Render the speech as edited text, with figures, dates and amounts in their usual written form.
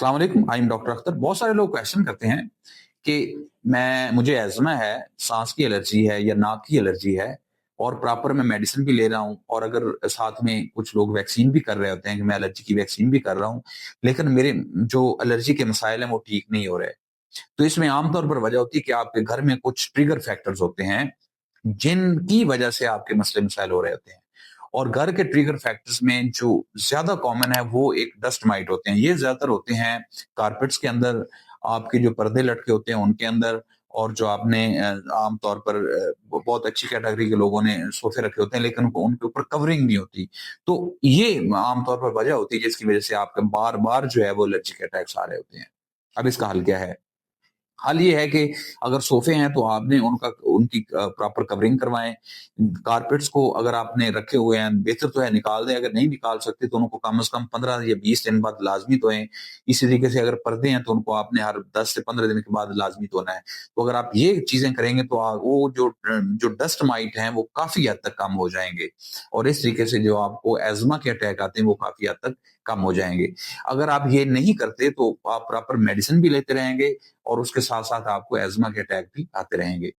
अस्सलाम वालेकुम, I am doctor Akhtar. बहुत सारे लोग क्वेश्चन करते हैं कि मुझे एज़मा है, साँस की एलर्जी है या नाक की एलर्जी है और प्रॉपर मैं मेडिसिन भी ले रहा हूँ और अगर साथ में कुछ लोग वैक्सीन भी कर रहे होते हैं कि मैं एलर्जी की वैक्सीन भी कर रहा हूँ, लेकिन मेरे जो एलर्जी के मसाइल हैं वो ठीक नहीं हो रहे। तो इसमें आम तौर पर वजह होती है कि आपके घर में कुछ ट्रिगर फैक्टर्स होते हैं, जिनकी वजह से आपके मसले मसाइल हो रहे होते हैं। और घर के ट्रिगर फैक्टर्स में जो ज़्यादा कॉमन है वो एक डस्ट माइट होते हैं। ये ज़्यादातर होते हैं कारपेट्स के अंदर, आपके जो पर्दे लटके होते हैं उनके अंदर और जो आपने आम तौर पर बहुत अच्छी कैटेगरी के लोगों ने सोफ़े रखे होते हैं लेकिन उनके ऊपर कवरिंग नहीं होती। तो ये आम तौर पर वजह होती है जिसकी वजह से आपके बार-बार जो है वो एलर्जिक अटैक्स आ रहे होते हैं। अब इसका हल क्या है? हल ये है कि अगर सोफ़े हैं तो आपने उनकी प्रॉपर कवरिंग करवाएँ। कारपेट्स को अगर आपने रखे हुए हैं, बेहतर तो है निकाल दें, अगर नहीं निकाल सकते तो उनको कम से कम 15 या 20 दिन बाद लाज़मी धोएँ। इसी तरीके से अगर पर्दे हैं तो उनको आपने हर 10 से 15 दिन के बाद लाज़मी धोना है। तो अगर आप ये चीज़ें करेंगे तो वो जो डस्ट माइट हैं वो काफ़ी हद तक कम हो जाएँगे और इस तरीके से जो आपको एज़मा के अटैक आते हैं वो काफ़ी हद तक कम हो जाएँगे। अगर आप ये नहीं करते तो आप प्रॉपर मेडिसिन भी लेते रहेंगे और उसके साथ-साथ आपको एज़मा के अटैक भी आते रहेंगे।